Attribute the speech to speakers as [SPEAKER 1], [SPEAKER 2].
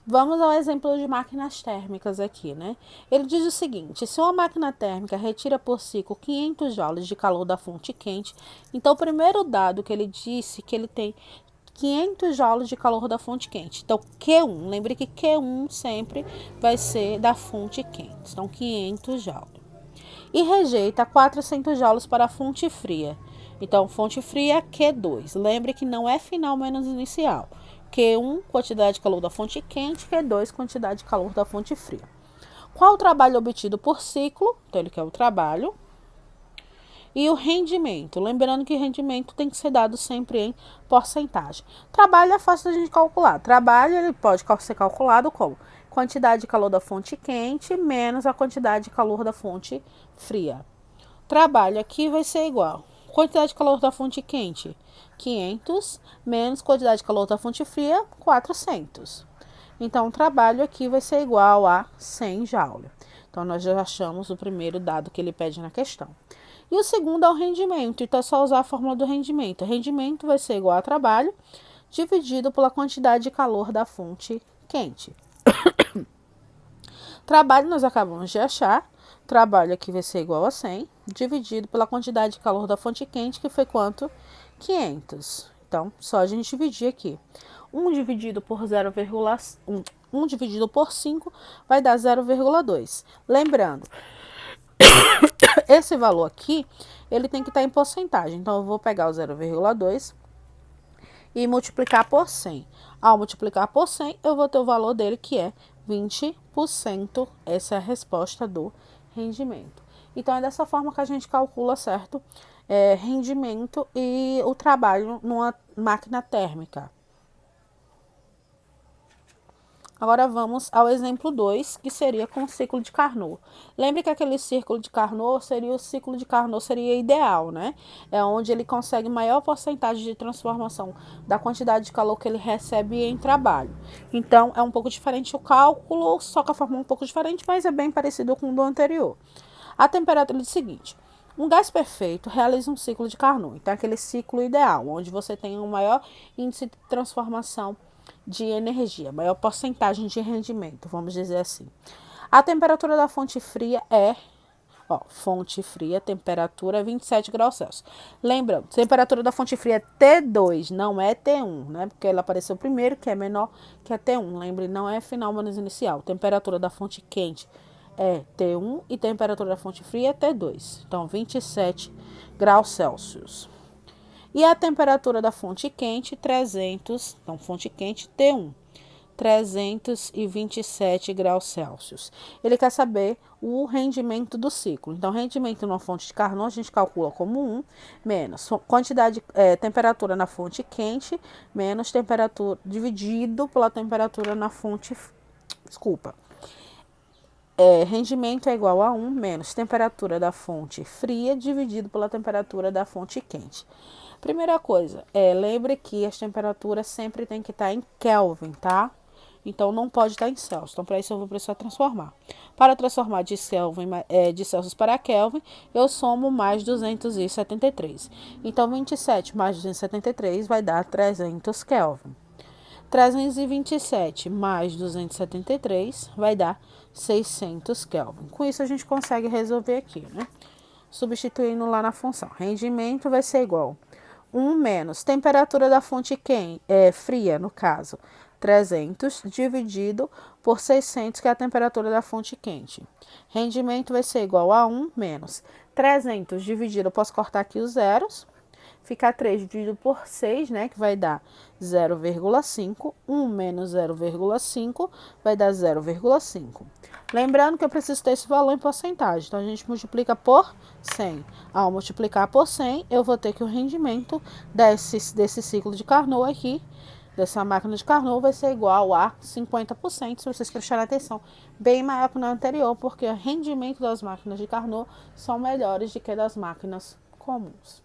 [SPEAKER 1] Vamos ao exemplo de máquinas térmicas aqui, né? Ele diz o seguinte: se uma máquina térmica retira por ciclo 500 joules de calor da fonte quente, então o primeiro dado que ele disse que ele tem 500 joules de calor da fonte quente. Então, Q1, lembre que Q1 sempre vai ser da fonte quente. Então, 500 joules. E rejeita 400 joules para a fonte fria. Então, fonte fria, Q2. Lembre que não é final menos inicial. Q1, quantidade de calor da fonte quente, Q2, quantidade de calor da fonte fria. Qual o trabalho obtido por ciclo? Então, ele quer o trabalho. E o rendimento. Lembrando que rendimento tem que ser dado sempre em porcentagem. Trabalho é fácil a gente calcular. Trabalho ele pode ser calculado como quantidade de calor da fonte quente menos a quantidade de calor da fonte fria. Trabalho aqui vai ser igual. Quantidade de calor da fonte quente, 500, menos quantidade de calor da fonte fria, 400. Então, o trabalho aqui vai ser igual a 100 joules. Então, nós já achamos o primeiro dado que ele pede na questão. E o segundo é o rendimento. Então, é só usar a fórmula do rendimento. O rendimento vai ser igual a trabalho dividido pela quantidade de calor da fonte quente. Trabalho nós acabamos de achar. Trabalho aqui vai ser igual a 100, dividido pela quantidade de calor da fonte quente, que foi quanto? 500. Então, só a gente dividir aqui. 1 dividido por 0,1, 1 dividido por 5 vai dar 0,2. Lembrando, esse valor aqui, ele tem que estar em porcentagem. Então, eu vou pegar o 0,2 e multiplicar por 100. Ao multiplicar por 100, eu vou ter o valor dele, que é 20%. Essa é a resposta do rendimento. Então, é dessa forma que a gente calcula, certo? Rendimento e o trabalho numa máquina térmica. Agora vamos ao exemplo 2, que seria com o ciclo de Carnot. Lembre que aquele círculo de Carnot seria o ciclo de Carnot seria ideal, né? É onde ele consegue maior porcentagem de transformação da quantidade de calor que ele recebe em trabalho. Então, é um pouco diferente o cálculo, só que a forma é um pouco diferente, mas é bem parecido com o do anterior. A temperatura é o seguinte: um gás perfeito realiza um ciclo de Carnot. Então, é aquele ciclo ideal, onde você tem um maior índice de transformação de energia, maior porcentagem de rendimento, vamos dizer assim. A temperatura da fonte fria é, fonte fria, temperatura 27 graus Celsius. Lembrando, temperatura da fonte fria é T2, não é T1, né? Porque ela apareceu primeiro, que é menor que a T1. Lembre, não é final menos inicial. Temperatura da fonte quente é T1 e temperatura da fonte fria é T2. Então, 27 graus Celsius. E a temperatura da fonte quente, 300, então fonte quente T1, 327 graus Celsius. Ele quer saber o rendimento do ciclo. Então, rendimento numa fonte de Carnot, a gente calcula como 1, menos quantidade, temperatura na fonte quente, menos temperatura, dividido pela temperatura na fonte, rendimento é igual a 1 menos temperatura da fonte fria dividido pela temperatura da fonte quente. Primeira coisa, lembre que as temperaturas sempre tem que estar em Kelvin, tá? Então, não pode estar em Celsius. Então, para isso, eu vou precisar transformar. Para transformar de Celsius para Kelvin, eu somo mais 273. Então, 27 mais 273 vai dar 300 Kelvin. 327 mais 273 vai dar 600 Kelvin. Com isso, a gente consegue resolver aqui, né? Substituindo lá na função. Rendimento vai ser igual 1 menos temperatura da fonte fria, no caso, 300 dividido por 600, que é a temperatura da fonte quente. Rendimento vai ser igual a 1 menos 300 dividido, eu posso cortar aqui os zeros, fica 3 dividido por 6, né, que vai dar 0,5. 1 menos 0,5 vai dar 0,5. Lembrando que eu preciso ter esse valor em porcentagem, então a gente multiplica por 100. Ao multiplicar por 100, eu vou ter que o rendimento desse ciclo de Carnot aqui, dessa máquina de Carnot, vai ser igual a 50%, se vocês prestarem atenção, bem maior que no anterior, porque o rendimento das máquinas de Carnot são melhores do que das máquinas comuns.